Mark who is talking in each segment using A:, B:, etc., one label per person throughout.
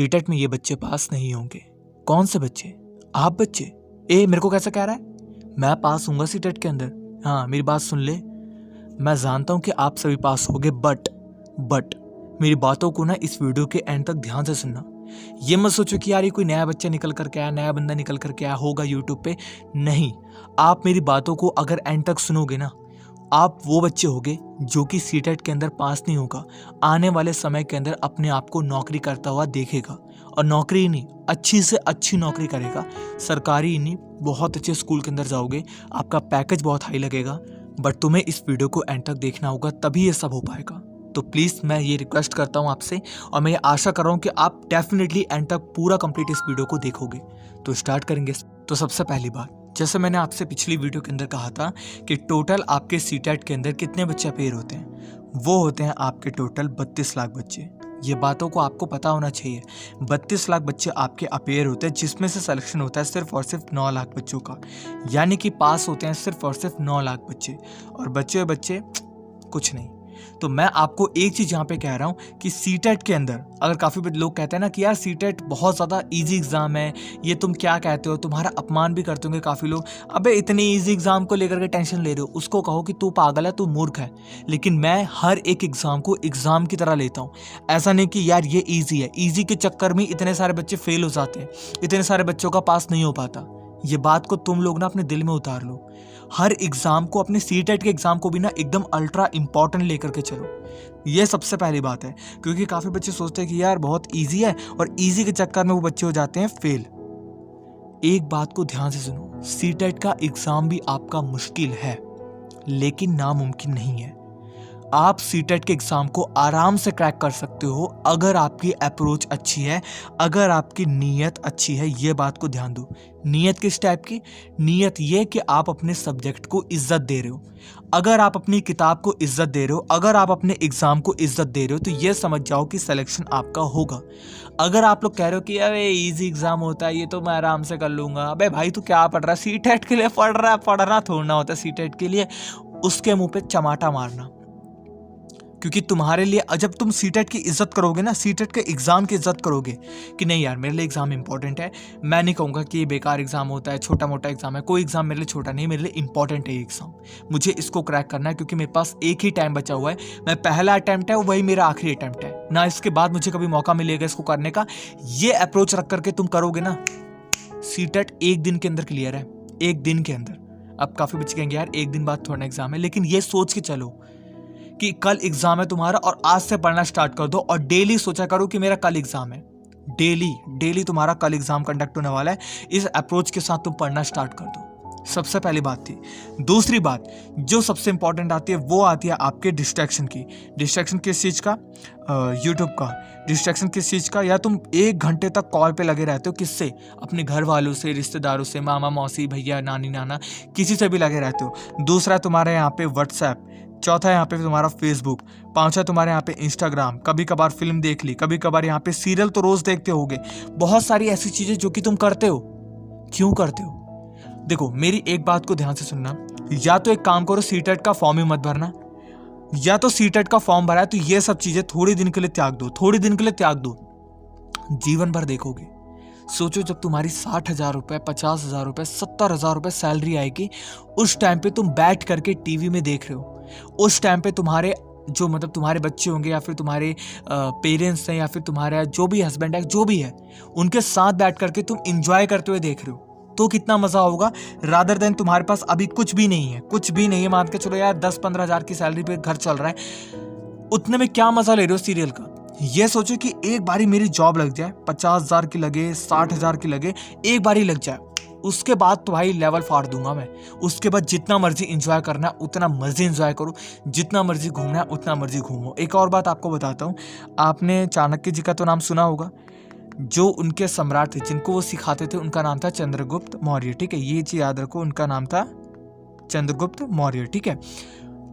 A: CTET में ये बच्चे पास नहीं होंगे। कौन से बच्चे? आप बच्चे। मेरे को कैसे कह रहा है? मैं पास होऊंगा सीटेट के अंदर। हाँ, मेरी बात सुन ले। मैं जानता हूँ कि आप सभी पास होगे, बट मेरी बातों को ना इस वीडियो के एंड तक ध्यान से सुनना। ये मत सोचो कि यार ये कोई नया बच्चा निकल करके आया, नया बंदा निकल करके आया होगा यूट्यूब पे। नहीं, आप मेरी बातों को अगर एंड तक सुनोगे ना, आप वो बच्चे होगे जो कि सीटेट के अंदर पास नहीं होगा, आने वाले समय के अंदर अपने आप को नौकरी करता हुआ देखेगा। और नौकरी ही नहीं, अच्छी से अच्छी नौकरी करेगा। सरकारी ही नहीं, बहुत अच्छे स्कूल के अंदर जाओगे, आपका पैकेज बहुत हाई लगेगा। बट तुम्हें इस वीडियो को एंड तक देखना होगा, तभी ये सब हो पाएगा। तो प्लीज़ मैं ये रिक्वेस्ट करता हूँ आपसे, और मैं ये आशा कर रहा हूँ कि आप डेफिनेटली एंड तक पूरा कंप्लीट इस वीडियो को देखोगे। तो स्टार्ट करेंगे। तो सबसे पहली बात, जैसे मैंने आपसे पिछली वीडियो के अंदर कहा था कि टोटल आपके सीटेट के अंदर कितने बच्चे अपेयर होते हैं, वो होते हैं आपके टोटल 32 लाख बच्चे। ये बातों को आपको पता होना चाहिए। 32 लाख बच्चे आपके अपेयर होते हैं, जिसमें से सिलेक्शन होता है सिर्फ और सिर्फ 9 लाख बच्चों का। यानी कि पास होते हैं सिर्फ और सिर्फ 9 लाख बच्चे, और बच्चे कुछ नहीं। तो मैं आपको एक चीज़ यहाँ पे कह रहा हूँ कि सीटेट के अंदर, अगर काफ़ी लोग कहते हैं ना कि यार सीटेट बहुत ज़्यादा इजी एग्ज़ाम है, ये तुम क्या कहते हो, तुम्हारा अपमान भी करते होंगे काफ़ी लोग। अबे इतने इजी एग्ज़ाम को लेकर के टेंशन ले रहे हो, उसको कहो कि तू पागल है, तू मूर्ख है। लेकिन मैं हर एक एग्ज़ाम को एग्ज़ाम की तरह लेता हूँ। ऐसा नहीं कि यार ये ईजी है, ईजी के चक्कर में इतने सारे बच्चे फेल हो जाते हैं, इतने सारे बच्चों का पास नहीं हो पाता। ये बात को तुम लोग ना अपने दिल में उतार लो। हर एग्जाम को, अपने सीटेट के एग्जाम को भी ना एकदम अल्ट्रा इंपॉर्टेंट लेकर के चलो। ये सबसे पहली बात है, क्योंकि काफ़ी बच्चे सोचते हैं कि यार बहुत इजी है, और इजी के चक्कर में वो बच्चे हो जाते हैं फेल। एक बात को ध्यान से सुनो, सीटेट का एग्जाम भी आपका मुश्किल है, लेकिन नामुमकिन नहीं है। आप सीटेट के एग्जाम को आराम से क्रैक कर सकते हो अगर आपकी अप्रोच अच्छी है, अगर आपकी नीयत अच्छी है। ये बात को ध्यान दो। नीयत किस टाइप की? नीयत ये कि आप अपने सब्जेक्ट को इज्जत दे रहे हो। अगर आप अपनी किताब को इज्जत दे रहे हो, अगर आप अपने एग्जाम को इज्जत दे रहे हो, तो ये समझ जाओ कि सिलेक्शन आपका होगा। अगर आप लोग कह रहे हो कि अरे इजी एग्जाम होता है, ये तो मैं आराम से कर लूंगा, अबे भाई तू क्या पढ़ रहा है? सीटेट के लिए पढ़ रहा है? पढ़ना थोड़ना होता है सीटेट के लिए। उसके मुंह पे चमाटा मारना, क्योंकि तुम्हारे लिए जब तुम सीटेट की इज्जत करोगे ना, सीटेट के एग्जाम की इज्जत करोगे कि नहीं यार मेरे लिए एग्जाम इंपॉर्टेंट है। मैं नहीं कहूँगा कि ये बेकार एग्जाम होता है, छोटा मोटा एग्जाम है। कोई एग्जाम मेरे लिए छोटा नहीं, मेरे लिए इंपॉर्टेंट है ये एग्जाम। मुझे इसको क्रैक करना है, क्योंकि मेरे पास एक ही टाइम बचा हुआ है। मैं पहला अटैम्प्ट है, वही मेरा आखिरी अटैम्प्ट है ना, इसके बाद मुझे कभी मौका मिलेगा इसको करने का। ये अप्रोच रख करके तुम करोगे ना, सीटेट एक दिन के अंदर क्लियर है, एक दिन के अंदर। अब काफी बच्चे कहेंगे यार एक दिन बाद थोड़ा एग्जाम है, लेकिन ये सोच के चलो कि कल एग्जाम है तुम्हारा, और आज से पढ़ना स्टार्ट कर दो, और डेली सोचा करो कि मेरा कल एग्जाम है। डेली तुम्हारा कल एग्जाम कंडक्ट होने वाला है। इस अप्रोच के साथ तुम पढ़ना स्टार्ट कर दो। सबसे पहली बात थी। दूसरी बात जो सबसे इंपॉर्टेंट आती है, वो आती है आपके डिस्ट्रैक्शन की। डिस्ट्रैक्शन किस चीज का? यूट्यूब का। डिस्ट्रैक्शन किस चीज का? या तुम 1 घंटे तक कॉल पे लगे रहते हो, किससे? अपने घर वालों से, रिश्तेदारों से, मामा मौसी भैया नानी नाना, किसी से भी लगे रहते हो। दूसरा तुम्हारे यहाँ पे व्हाट्सएप। चौथा यहाँ पे तुम्हारा फेसबुक। पांचवा तुम्हारे यहाँ पे इंस्टाग्राम। कभी कभार फिल्म देख ली, कभी कभार यहाँ पे सीरियल तो रोज देखते होगे। बहुत सारी ऐसी चीजें जो कि तुम करते हो। क्यों करते हो? देखो मेरी एक बात को ध्यान से सुनना। या तो एक काम करो, सीटेट का फॉर्म ही मत भरना, या तो सीटेट का फॉर्म भरा है तो ये सब चीजें थोड़ी दिन के लिए त्याग दो, थोड़ी दिन के लिए त्याग दो। जीवन भर देखोगे। सोचो जब तुम्हारी 60,000 रुपए, 50,000 रुपए, 70,000 रुपए सैलरी आएगी, उस टाइम पे तुम बैठ करके टीवी में देख रहे हो। उस टाइम पे तुम्हारे जो मतलब तुम्हारे बच्चे होंगे, या फिर तुम्हारे पेरेंट्स हैं, या फिर तुम्हारा जो भी हस्बैंड है, जो भी है, उनके साथ बैठ करके तुम इंजॉय करते हुए देख रहे हो, तो कितना मजा होगा। रादर देन तुम्हारे पास अभी कुछ भी नहीं है, कुछ भी नहीं है, मान के चलो यार 10-15 हज़ार की सैलरी पे घर चल रहा है, उतने में क्या मजा ले रहे हो सीरियल का। ये सोचो कि एक बारी मेरी जॉब लग जाए, 50,000 की लगे, 60,000 की लगे, एक बारी लग जाए, उसके बाद तो भाई लेवल फाड़ दूंगा मैं। उसके बाद जितना मर्जी एंजॉय करना है उतना मर्जी एंजॉय करो, जितना मर्जी घूमना है उतना मर्जी घूमो। एक और बात आपको बताता हूँ, आपने चाणक्य जी का तो नाम सुना होगा। जो उनके सम्राट थे, जिनको वो सिखाते थे, उनका नाम था चंद्रगुप्त मौर्य। ठीक है, ये चीज याद रखो, उनका नाम था चंद्रगुप्त मौर्य। ठीक है,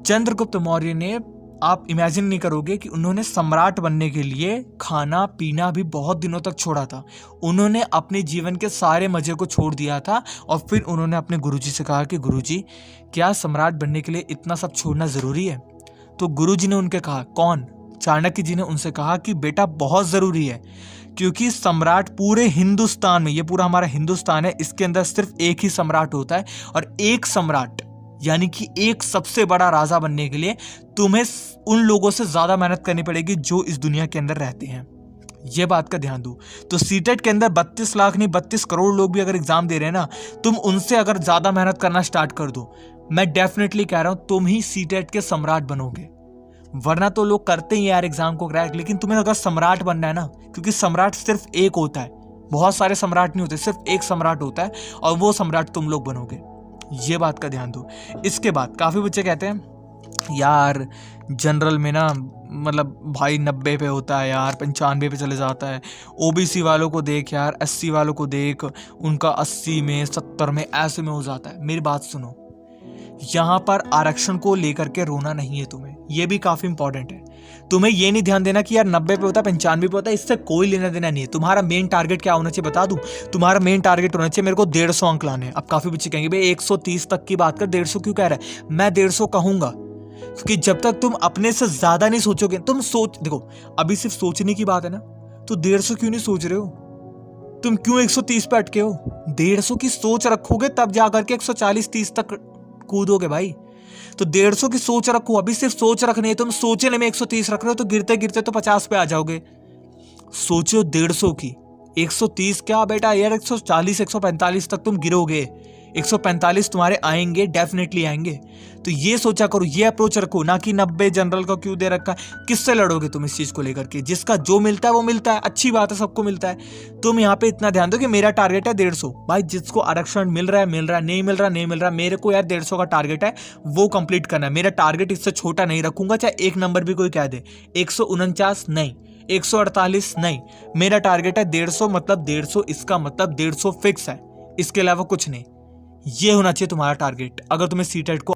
A: चंद्रगुप्त मौर्य ने, आप इमेजिन नहीं करोगे कि उन्होंने सम्राट बनने के लिए खाना पीना भी बहुत दिनों तक छोड़ा था। उन्होंने अपने जीवन के सारे मजे को छोड़ दिया था, और फिर उन्होंने अपने गुरुजी से कहा कि गुरुजी, क्या सम्राट बनने के लिए इतना सब छोड़ना जरूरी है? तो गुरुजी ने उनके कहा, कौन? चाणक्य जी ने उनसे कहा कि बेटा बहुत जरूरी है, क्योंकि सम्राट पूरे हिंदुस्तान में, ये पूरा हमारा हिंदुस्तान है, इसके अंदर सिर्फ एक ही सम्राट होता है। और एक सम्राट यानी कि एक सबसे बड़ा राजा बनने के लिए तुम्हें उन लोगों से ज्यादा मेहनत करनी पड़ेगी जो इस दुनिया के अंदर रहते हैं। ये बात का ध्यान दो। तो सीटेट के अंदर 32 लाख नहीं 32 करोड़ लोग भी अगर एग्जाम दे रहे हैं ना, तुम उनसे अगर ज्यादा मेहनत करना स्टार्ट कर दो, मैं डेफिनेटली कह रहा हूं तुम ही सीटेट के सम्राट बनोगे। वरना तो लोग करते ही यार एग्जाम को क्रैक, लेकिन तुम्हें अगर सम्राट बनना है ना, क्योंकि सम्राट सिर्फ एक होता है, बहुत सारे सम्राट नहीं होते, सिर्फ एक सम्राट होता है और वो सम्राट तुम लोग बनोगे। ये बात का ध्यान दो। इसके बाद काफी बच्चे कहते हैं यार जनरल में ना मतलब भाई 90 पे होता है यार, 95 पे चले जाता है। ओबीसी वालों को देख यार, 80 वालों को देख, उनका 80 में 70 में ऐसे में हो जाता है। मेरी बात सुनो, यहाँ पर आरक्षण को लेकर के रोना नहीं है तुम्हें, ये भी काफी इंपॉर्टेंट है। तुम्हें ये नहीं ध्यान देना कि यार 90 पे होता है 95 पे होता है, इससे कोई लेना देना नहीं है। तुम्हारा मेन टारगेट क्या होना चाहिए बता दूं? तुम्हारा मेन टारगेट होना चाहिए मेरे को 150 अंक लाने हैं। अब काफी बच्चे कहेंगे भाई 130 तक की बात कर, 150 क्यों कह रहा है? मैं 150 कहूंगा क्योंकि जब तक तुम अपने से ज्यादा नहीं सोचोगे, तुम सोच देखो अभी सिर्फ सोचने की बात है ना, तो 150 क्यों नहीं सोच रहे हो? तुम क्यों 130 पे अटके हो? 150 की सोच रखोगे तब जाकर के 140-30 तक कूदोगे भाई। तो 150 की सोच रखो, अभी सिर्फ सोच रखनी है। तुम सोचने में 130 रख रहे हो तो गिरते गिरते तो 50 पे आ जाओगे। सोचो 150 की, 130 क्या बेटा यार, 140 145 तक तुम गिरोगे। 145 तुम्हारे आएंगे, डेफिनेटली आएंगे। तो ये सोचा करो, ये अप्रोच रखो, ना कि 90 जनरल का क्यों दे रखा है। किससे लड़ोगे तुम इस चीज को लेकर के? जिसका जो मिलता है वो मिलता है, अच्छी बात है, सबको मिलता है। तुम यहाँ पे इतना ध्यान दो कि मेरा टारगेट है 150। भाई जिसको आरक्षण मिल रहा है मिल रहा है, नहीं मिल रहा नहीं मिल रहा, मेरे को यार 150 का टारगेट है, वो कंप्लीट करना है। मेरा टारगेट इससे छोटा नहीं रखूंगा, चाहे एक नंबर भी कोई कह दे। 149 नहीं, 148 नहीं, मेरा टारगेट है 150, मतलब 150, इसका मतलब 150 फिक्स है, इसके अलावा कुछ नहीं। ये होना चाहिए तुम्हारा टारगेट अगर तुम्हें सीटेट को